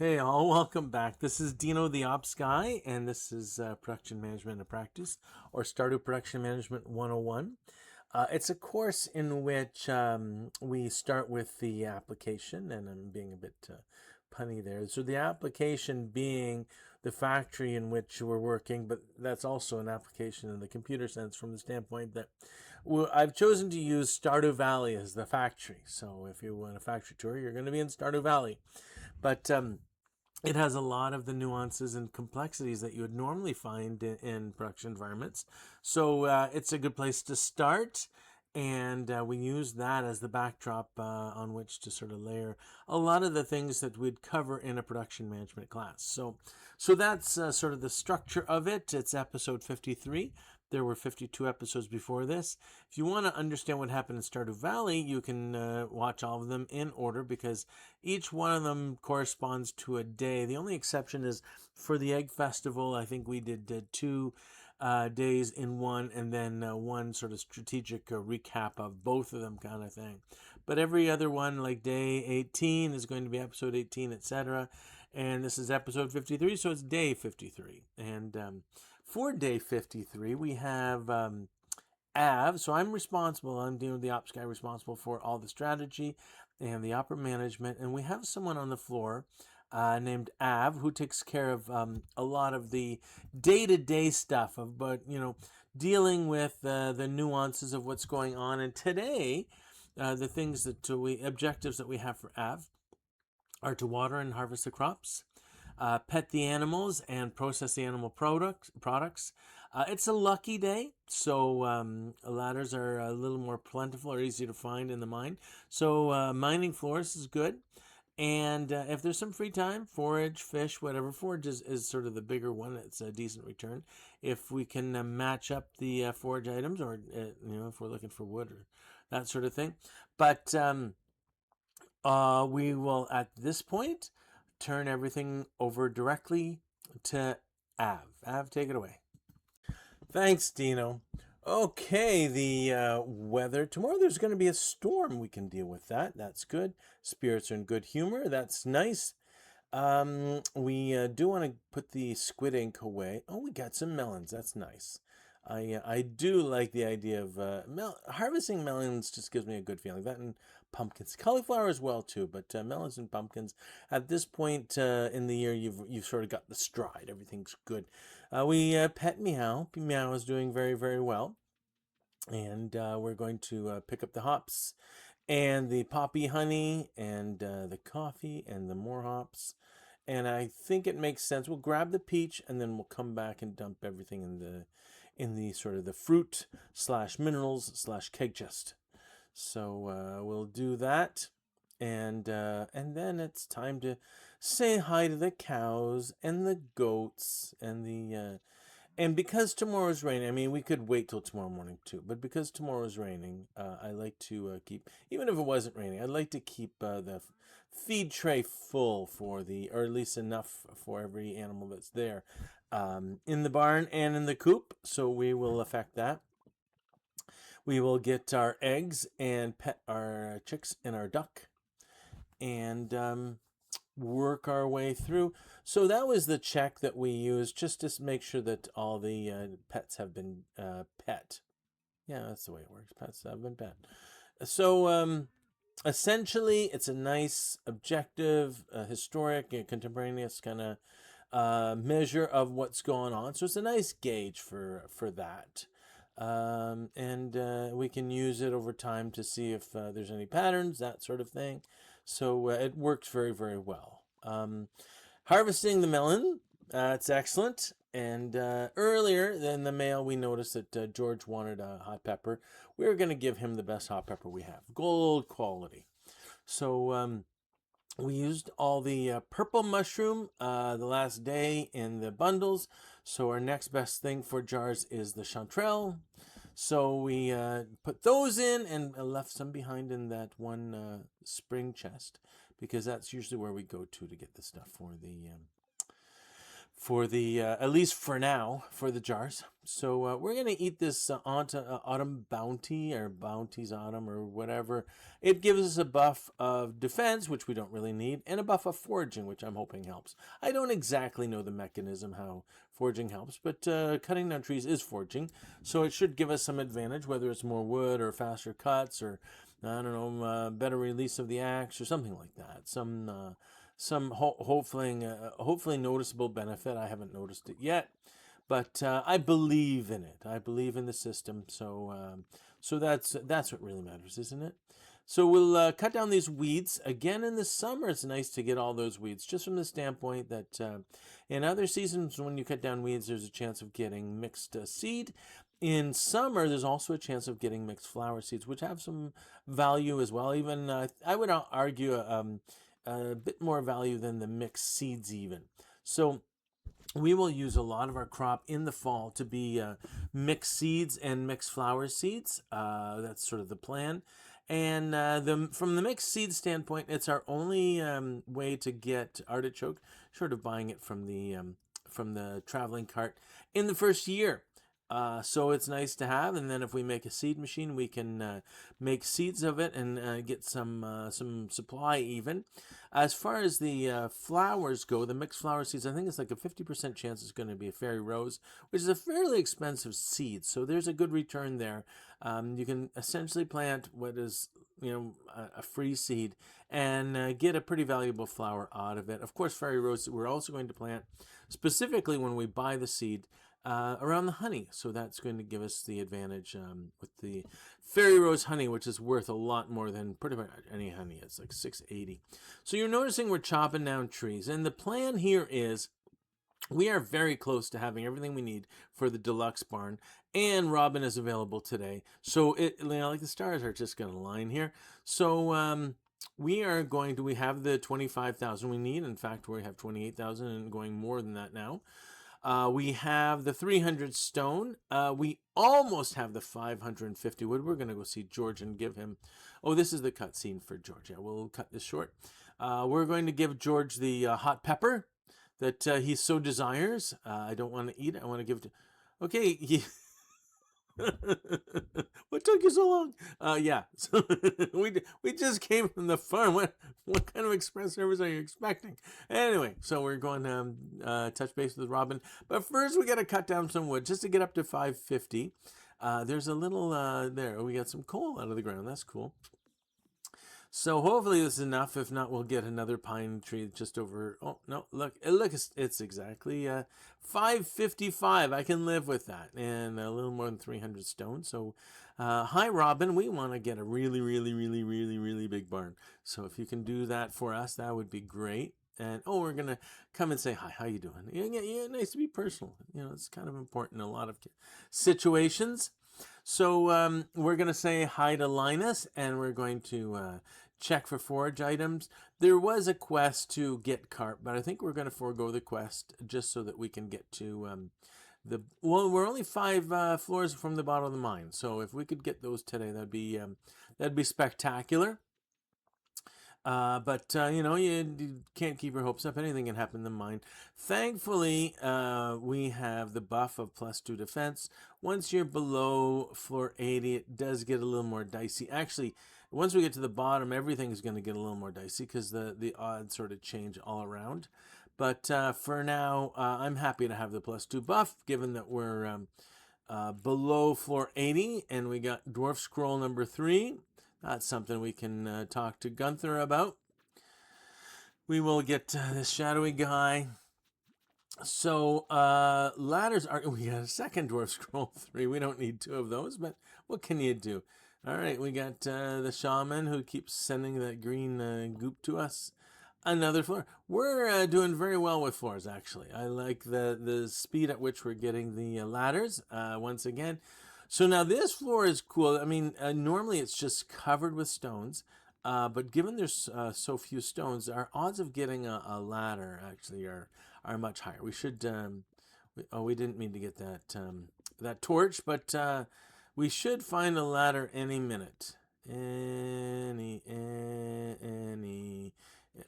Hey all, welcome back. This is Dino the Ops Guy, and this is Production Management in Practice, or Stardew Production Management 101. It's a course in which we start with the application, and I'm being a bit punny there. So the application being the factory in which we're working, but that's also an application in the computer sense from the standpoint that I've chosen to use Stardew Valley as the factory. So if you want a factory tour, you're going to be in Stardew Valley. But it has a lot of the nuances and complexities that you would normally find in production environments. So it's a good place to start. And we use that as the backdrop on which to sort of layer a lot of the things that we'd cover in a production management class. So that's sort of the structure of it. It's episode 53. There were 52 episodes before this. If you want to understand what happened in Stardew Valley, you can watch all of them in order because each one of them corresponds to a day. The only exception is for the Egg Festival, I think we did 2 days in one, and then one sort of strategic recap of both of them kind of thing. But every other one, like day 18 is going to be episode 18, etc. And this is episode 53, so it's day 53. And for day 53, we have Av. So I'm Dino the Ops Guy, responsible for all the strategy and the opera management. And we have someone on the floor named Av who takes care of a lot of the day-to-day stuff of, but dealing with the nuances of what's going on. And today, the things that objectives that we have for Av are to water and harvest the crops, pet the animals, and process the animal products. It's a lucky day, so ladders are a little more plentiful or easy to find in the mine. So mining floors is good. And if there's some free time, forage, fish, whatever. Forage is sort of the bigger one. It's a decent return. If we can match up the forage items, or if we're looking for wood or that sort of thing. But we will, at this point, turn everything over directly to Av. Av, take it away. Thanks, Dino. Okay, the weather. Tomorrow there's going to be a storm. We can deal with that. That's good. Spirits are in good humor. That's nice. We do want to put the squid ink away. Oh, we got some melons. That's nice. I do like the idea of harvesting melons. Just gives me a good feeling. That and pumpkins, cauliflower as well too. But melons and pumpkins. At this point in the year, you've sort of got the stride. Everything's good. We pet Meow. Meow is doing very, very well. And we're going to pick up the hops and the poppy honey and the coffee and the more hops. And I think it makes sense. We'll grab the peach and then we'll come back and dump everything in the sort of the fruit / minerals / keg chest. So we'll do that. And then it's time to say hi to the cows and the goats and because tomorrow's raining, I mean, we could wait till tomorrow morning too, but because tomorrow's raining, I like to keep, even if it wasn't raining, I'd like to keep the feed tray full or at least enough for every animal that's there in the barn and in the coop. So we will affect that. We will get our eggs and pet our chicks and our duck and work our way through. So that was the check that we used just to make sure that all the pets have been pet. Yeah, that's the way it works. Pets have been pet. So essentially, it's a nice, objective, historic, contemporaneous kind of measure of what's going on. So it's a nice gauge for that. And we can use it over time to see if there's any patterns, that sort of thing. So it works very, very well. Harvesting the melon, it's excellent. And earlier in the mail, we noticed that George wanted a hot pepper. We were going to give him the best hot pepper we have, gold quality. So we used all the purple mushroom the last day in the bundles. So our next best thing for jars is the chanterelle. So we put those in and left some behind in that one spring chest because that's usually where we go to get the stuff for the at least for now, for the jars. So we're gonna eat this autumn bounty, or bounties autumn, or whatever. It gives us a buff of defense, which we don't really need, and a buff of foraging, which I'm hoping helps. I don't exactly know the mechanism how foraging helps, but cutting down trees is foraging, so it should give us some advantage, whether it's more wood or faster cuts, or I don't know, better release of the axe or something like that. Hopefully noticeable benefit. I haven't noticed it yet, but I believe in it. I believe in the system. So that's what really matters, isn't it? So we'll cut down these weeds again in the summer. It's nice to get all those weeds, just from the standpoint that in other seasons, when you cut down weeds, there's a chance of getting mixed seed. In summer, there's also a chance of getting mixed flower seeds, which have some value as well. Even I would argue a bit more value than the mixed seeds even. So we will use a lot of our crop in the fall to be mixed seeds and mixed flower seeds. That's sort of the plan. And from the mixed seed standpoint, it's our only way to get artichoke, short of buying it from the traveling cart in the first year. So it's nice to have, and then if we make a seed machine, we can make seeds of it and get some supply even. As far as the flowers go, the mixed flower seeds, I think it's like a 50% chance it's going to be a fairy rose, which is a fairly expensive seed. So there's a good return there. You can essentially plant what is a free seed and get a pretty valuable flower out of it. Of course, fairy rose we're also going to plant specifically when we buy the seed. Around the honey, so that's going to give us the advantage with the fairy rose honey, which is worth a lot more than pretty much any honey. It's like $6.80. So you're noticing we're chopping down trees, and the plan here is we are very close to having everything we need for the deluxe barn, and Robin is available today. So like the stars are just going to line here. So we have the 25,000 we need. In fact, we have 28,000 and going more than that now. We have the 300 stone. We almost have the 550 wood. We're going to go see George and give him... Oh, this is the cutscene for George. Yeah, we'll cut this short. We're going to give George the hot pepper that he so desires. I don't want to eat it. I want to give it to... Okay, what took you so long? Yeah, so we just came from the farm. What kind of express service are you expecting? Anyway, so we're going to touch base with Robin, but first we got to cut down some wood just to get up to 550. There's a little there. We got some coal out of the ground. That's cool. So hopefully this is enough. If not, we'll get another pine tree just over. Oh, no, look, it's exactly 555. I can live with that. And a little more than 300 stone. So, hi, Robin. We want to get a really, really, really, really, really big barn. So if you can do that for us, that would be great. And, we're going to come and say, hi, how you doing? Yeah, nice to be personal. It's kind of important in a lot of situations. So we're going to say hi to Linus, and we're going to check for forage items. There was a quest to get carp, but I think we're going to forego the quest just so that we can get to we're only 5 floors from the bottom of the mine. So if we could get those today, that'd be spectacular. But you can't keep your hopes up. Anything can happen in the mine. Thankfully, we have the buff of +2 defense. Once you're below floor 80, it does get a little more dicey. Actually, once we get to the bottom, everything's going to get a little more dicey because the odds sort of change all around. But for now, I'm happy to have the +2 buff, given that we're below floor 80, and we got Dwarf Scroll number 3. That's something we can talk to Gunther about. We will get this shadowy guy. So ladders are... We got a second Dwarf Scroll 3. We don't need 2 of those, but what can you do? All right, we got the shaman who keeps sending that green goop to us. Another floor. We're doing very well with floors, actually. I like the speed at which we're getting the ladders once again. So now this floor is cool. I mean, normally it's just covered with stones, but given there's so few stones, our odds of getting a ladder actually are much higher. We should. We didn't mean to get that torch, but we should find a ladder any minute.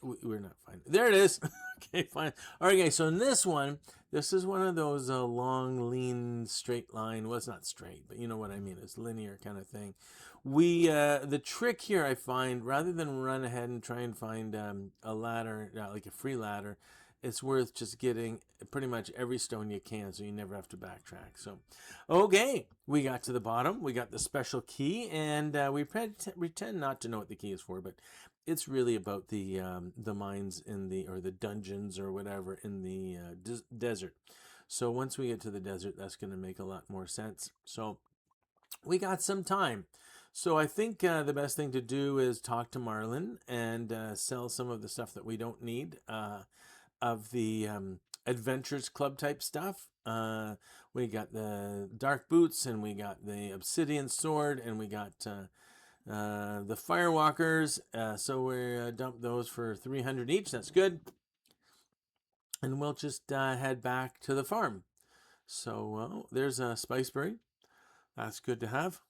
We're not fine. There it is. Okay, fine. All right, guys. So in this one, this is one of those long, lean, straight line. Well, it's not straight, but you know what I mean. It's linear kind of thing. The trick here I find, rather than run ahead and try and find a ladder, like a free ladder, it's worth just getting pretty much every stone you can, so you never have to backtrack. So, okay, we got to the bottom. We got the special key, and we pretend not to know what the key is for, but it's really about the mines in the, or the dungeons or whatever in the desert. So once we get to the desert, that's going to make a lot more sense. So we got some time. So I think the best thing to do is talk to Marlin and sell some of the stuff that we don't need of the Adventures Club type stuff. We got the dark boots, and we got the obsidian sword, and we got the firewalkers. So we dump those for 300 each. That's good. And we'll just head back to the farm. So there's a spiceberry. That's good to have.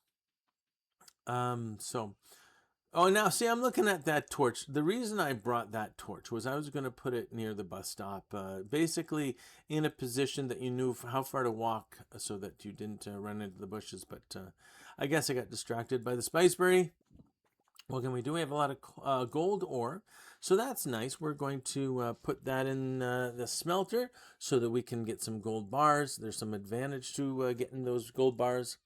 Oh, now see, I'm looking at that torch. The reason I brought that torch was I was going to put it near the bus stop, basically in a position that you knew how far to walk so that you didn't run into the bushes. But I guess I got distracted by the spiceberry. What can we do? We have a lot of gold ore, so that's nice. We're going to put that in the smelter so that we can get some gold bars. There's some advantage to getting those gold bars.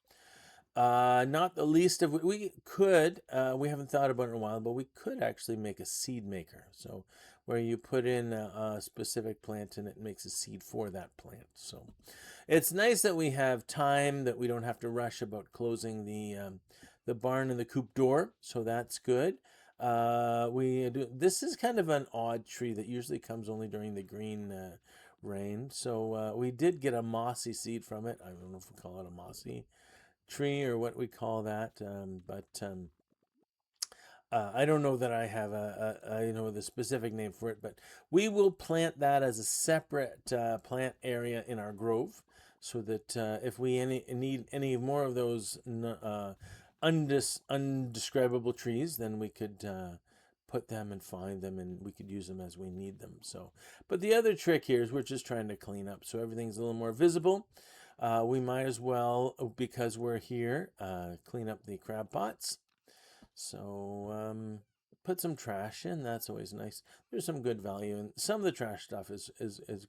Not the least of, we could, we haven't thought about it in a while, but we could actually make a seed maker. So where you put in a specific plant and it makes a seed for that plant. So it's nice that we have time, that we don't have to rush about closing the barn and the coop door. So that's good. This is kind of an odd tree that usually comes only during the green rain. So we did get a mossy seed from it. I don't know if we call it a mossy tree or what we call that, but I don't know that I have the specific name for it. But we will plant that as a separate plant area in our grove, so that if we need any more of those undescribable trees, then we could put them and find them, and we could use them as we need them. So, but the other trick here is we're just trying to clean up so everything's a little more visible. We might as well, because we're here, clean up the crab pots. So put some trash in. That's always nice. There's some good value, and some of the trash stuff is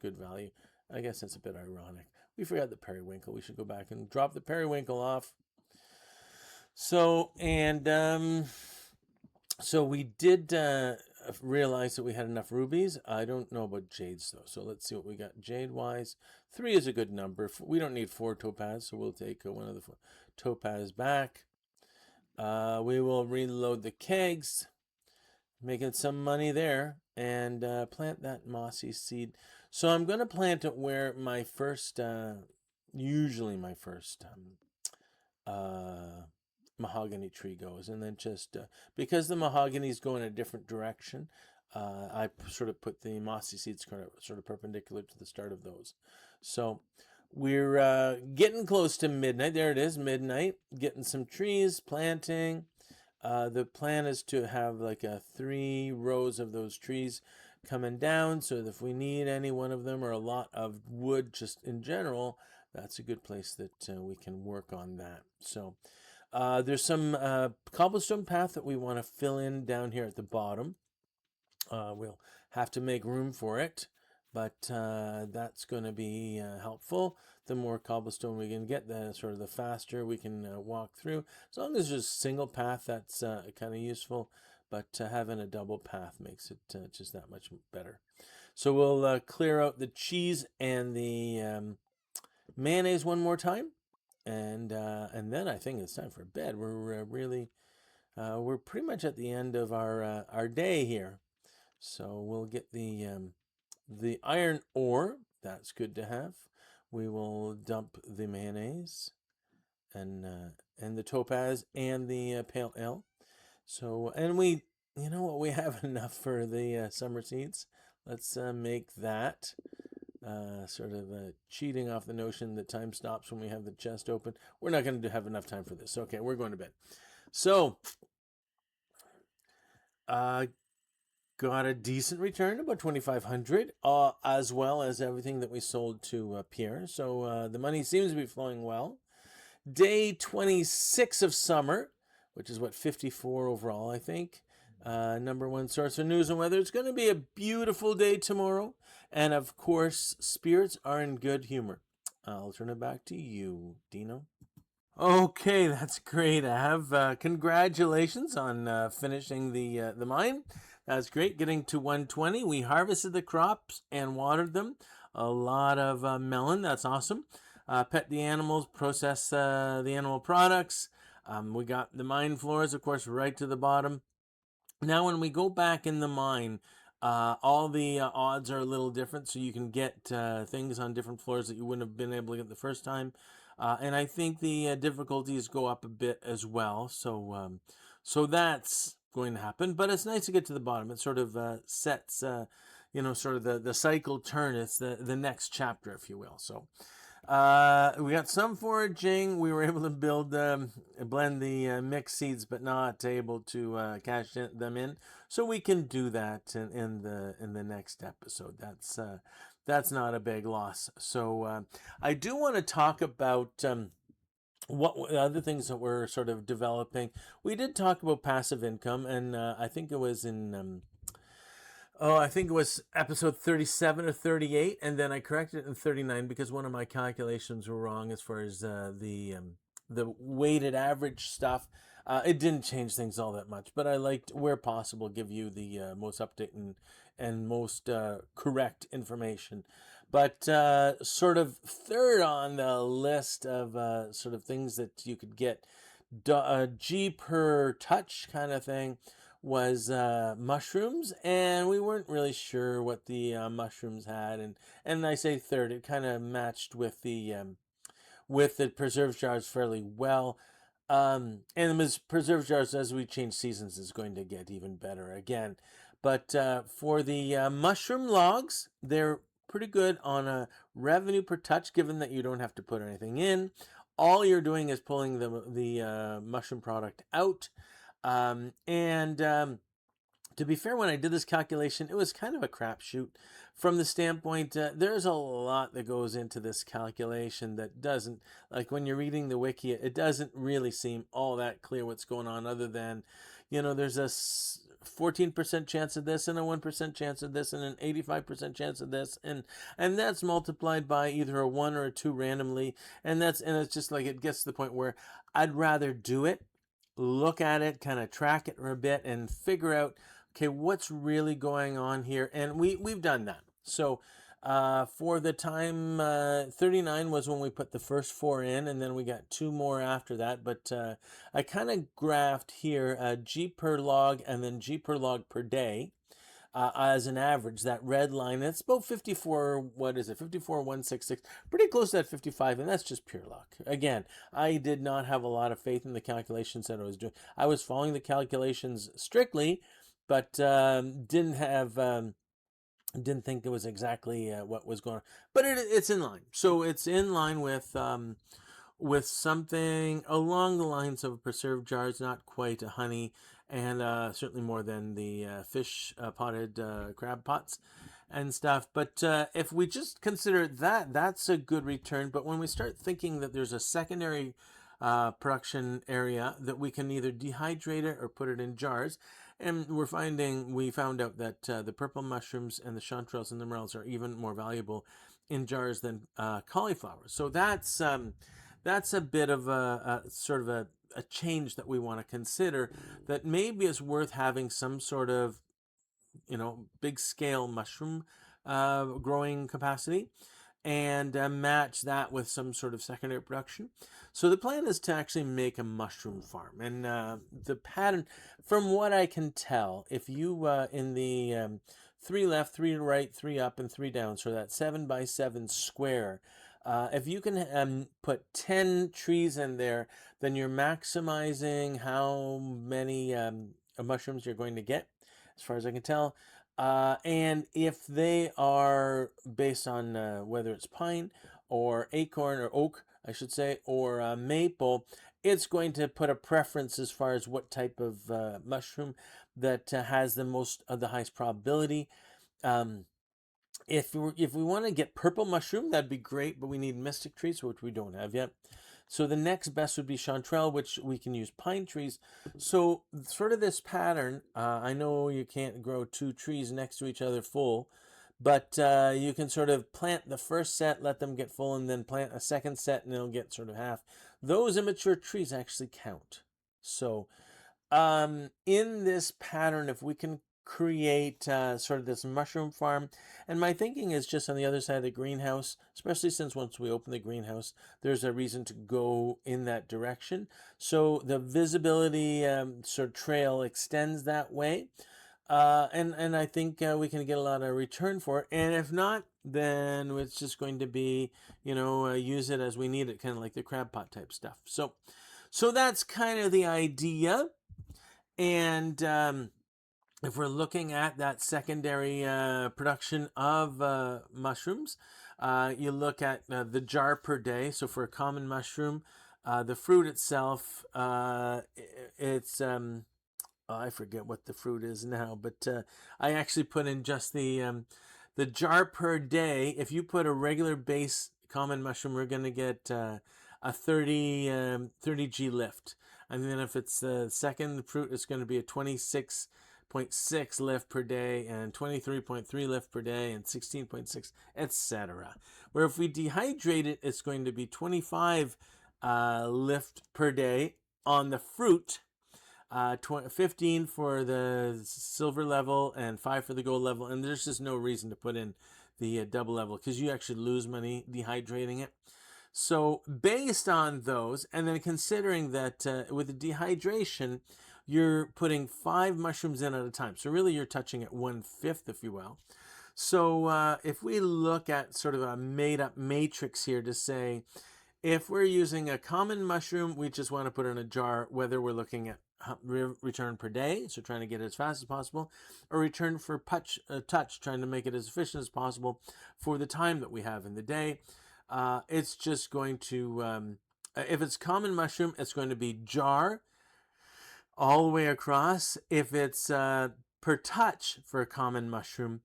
good value. I guess that's a bit ironic. We forgot the periwinkle. We should go back and drop the periwinkle off. So, and so we did realize that we had enough rubies. I don't know about jades though. So let's see what we got jade wise. 3 is a good number. We don't need 4 topaz, so we'll take one of the topaz back. We will reload the kegs, making some money there, and plant that mossy seed. So I'm going to plant it where my first, usually my first mahogany tree goes, and then just because the mahogany's go in a different direction, I sort of put the mossy seeds sort of perpendicular to the start of those. So we're getting close to midnight. There it is, midnight. Getting some trees, planting. The plan is to have like 3 rows of those trees coming down, so that if we need any one of them or a lot of wood just in general, that's a good place that we can work on that. So there's some cobblestone path that we want to fill in down here at the bottom. We'll have to make room for it, but that's going to be helpful. The more cobblestone we can get, the faster we can walk through. As long as there's a single path, that's kind of useful, but having a double path makes it just that much better. So we'll clear out the cheese and the mayonnaise one more time. And then I think it's time for bed. We're we're pretty much at the end of our day here, so we'll get the iron ore. That's good to have. We will dump the mayonnaise and the topaz and the pale ale. So, and we, you know what, we have enough for the summer seeds. Let's make that. Sort of cheating off the notion that time stops when we have the chest open. We're not going to have enough time for this. Okay, we're going to bed. So, got a decent return, about 2,500, as well as everything that we sold to Pierre. So the money seems to be flowing well. Day 26 of summer, which is what, 54 overall, I think. Number one source of news and weather. It's going to be a beautiful day tomorrow. And of course, spirits are in good humor. I'll turn it back to you, Dino. Okay, that's great. I have congratulations on finishing the mine. That's great. Getting to 120. We harvested the crops and watered them. A lot of melon. That's awesome. Pet the animals, process the animal products. We got the mine floors, of course, right to the bottom. Now, when we go back in the mine, all the odds are a little different, so you can get things on different floors that you wouldn't have been able to get the first time. And I think the difficulties go up a bit as well. So that's going to happen. But it's nice to get to the bottom. It sort of sets, sort of the cycle turn. It's the next chapter, if you will. So we got some foraging. We were able to blend the mixed seeds, but not able to cash them in. So we can do that in the next episode. That's not a big loss. So I do want to talk about what other things that we're sort of developing. We did talk about passive income, and I think it was in. I think it was episode 37 or 38, and then I corrected it in 39 because one of my calculations were wrong as far as the weighted average stuff. It didn't change things all that much, but I liked, where possible, give you the most updated and most correct information. But sort of third on the list of sort of things that you could get, G per touch kind of thing, was mushrooms, and we weren't really sure what the mushrooms had, and I say third, it kind of matched with the preserve jars fairly well. And the preserve jars, as we change seasons, is going to get even better again. But for the mushroom logs, they're pretty good on a revenue per touch, given that you don't have to put anything in. All you're doing is pulling the mushroom product out. To be fair, when I did this calculation, it was kind of a crapshoot from the standpoint, there's a lot that goes into this calculation that doesn't, like when you're reading the wiki, it doesn't really seem all that clear what's going on, other than, there's a 14% chance of this and a 1% chance of this and an 85% chance of this, and that's multiplied by either a 1 or a 2 randomly, and it's just like, it gets to the point where I'd rather do it, look at it, kind of track it for a bit, and figure out, okay, what's really going on here. And we've done that. So for the time, 39 was when we put the first 4 in, and then we got 2 more after that. But I kind of graphed here G per log and then G per log per day. As an average, that red line, it's about 54, what is it, 54,166, pretty close to that 55, and that's just pure luck. Again, I did not have a lot of faith in the calculations that I was doing. I was following the calculations strictly, but didn't think it was exactly what was going on. But it's in line. So it's in line with something along the lines of preserved jars, not quite a honey, and certainly more than the fish potted crab pots and stuff. But if we just consider that, that's a good return. But when we start thinking that there's a secondary production area that we can either dehydrate it or put it in jars, and we found out that the purple mushrooms and the chanterelles and the morels are even more valuable in jars than cauliflower. So that's a bit of a sort of a change that we want to consider, that maybe it's worth having some sort of, big scale mushroom growing capacity, and match that with some sort of secondary production. So the plan is to actually make a mushroom farm, and the pattern, from what I can tell, if you in the 3 left, 3 right, 3 up, and 3 down, so that 7x7 square, if you can put 10 trees in there, then you're maximizing how many mushrooms you're going to get, as far as I can tell. And if they are based on whether it's pine or acorn or oak, I should say, or maple, it's going to put a preference as far as what type of mushroom. that has the most of the highest probability. Um, if we want to get purple mushroom, that'd be great, but we need mystic trees, which we don't have yet. So the next best would be chanterelle, which we can use pine trees. So sort of this pattern, I know you can't grow two trees next to each other full, but you can sort of plant the first set, let them get full, and then plant a second set, and they'll get sort of half. Those immature trees actually count. So in this pattern, if we can create sort of this mushroom farm, and my thinking is just on the other side of the greenhouse, especially since once we open the greenhouse, there's a reason to go in that direction. So the visibility sort of trail extends that way. And I think we can get a lot of return for it. And if not, then it's just going to be, use it as we need it, kind of like the crab pot type stuff. So that's kind of the idea. And if we're looking at that secondary production of mushrooms, you look at the jar per day. So for a common mushroom, the fruit itself, it's I forget what the fruit is now, but I actually put in just the jar per day. If you put a regular base common mushroom, we're going to get a 30G lift. And then if it's the second fruit, it's going to be a 26.6 lift per day and 23.3 lift per day and 16.6, etc. Where if we dehydrate it, it's going to be 25 lift per day on the fruit, 15 for the silver level and 5 for the gold level. And there's just no reason to put in the double level because you actually lose money dehydrating it. So based on those, and then considering that with the dehydration, you're putting 5 mushrooms in at a time. So really you're touching at 1/5, if you will. So if we look at sort of a made up matrix here to say, if we're using a common mushroom, we just want to put it in a jar, whether we're looking at return per day, so trying to get it as fast as possible, or return for touch, trying to make it as efficient as possible for the time that we have in the day. It's just going to, if it's common mushroom, it's going to be jar all the way across. If it's per touch for a common mushroom,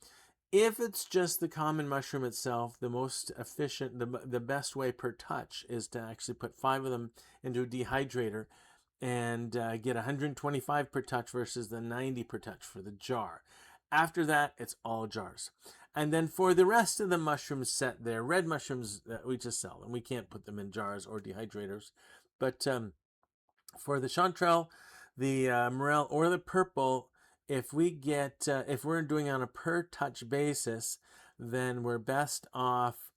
if it's just the common mushroom itself, the most efficient, the best way per touch is to actually put 5 of them into a dehydrator and get 125 per touch versus the 90 per touch for the jar. After that, it's all jars. And then for the rest of the mushrooms set there, red mushrooms that we just sell, and we can't put them in jars or dehydrators. But for the chanterelle, the morel, or the purple, if we're doing on a per touch basis, then we're best off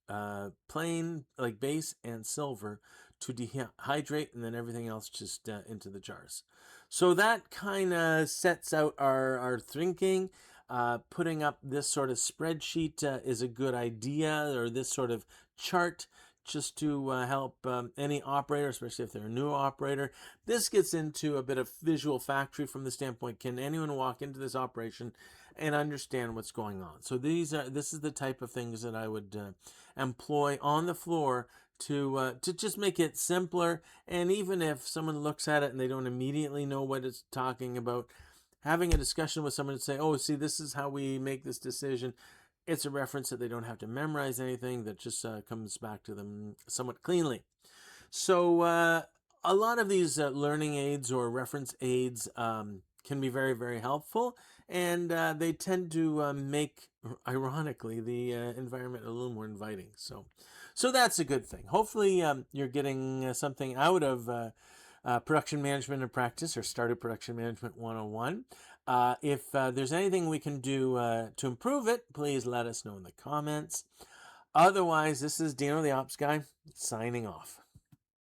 plain, like base and silver, to dehydrate, and then everything else just into the jars. So that kind of sets out our thinking. Putting up this sort of spreadsheet is a good idea, or this sort of chart, just to help any operator, especially if they're a new operator. This gets into a bit of visual factory from the standpoint, can anyone walk into this operation and understand what's going on? So this is the type of things that I would employ on the floor to just make it simpler. And even if someone looks at it and they don't immediately know what it's talking about, having a discussion with someone to say, oh, see, this is how we make this decision. It's a reference that they don't have to memorize anything, that just comes back to them somewhat cleanly. So a lot of these learning aids or reference aids can be very, very helpful. And they tend to make, ironically, the environment a little more inviting. So that's a good thing. Hopefully you're getting something out of Production Management and Practice, or Stardew Production Management 101. If there's anything we can do to improve it, please let us know in the comments. Otherwise, this is Dino the Ops Guy signing off.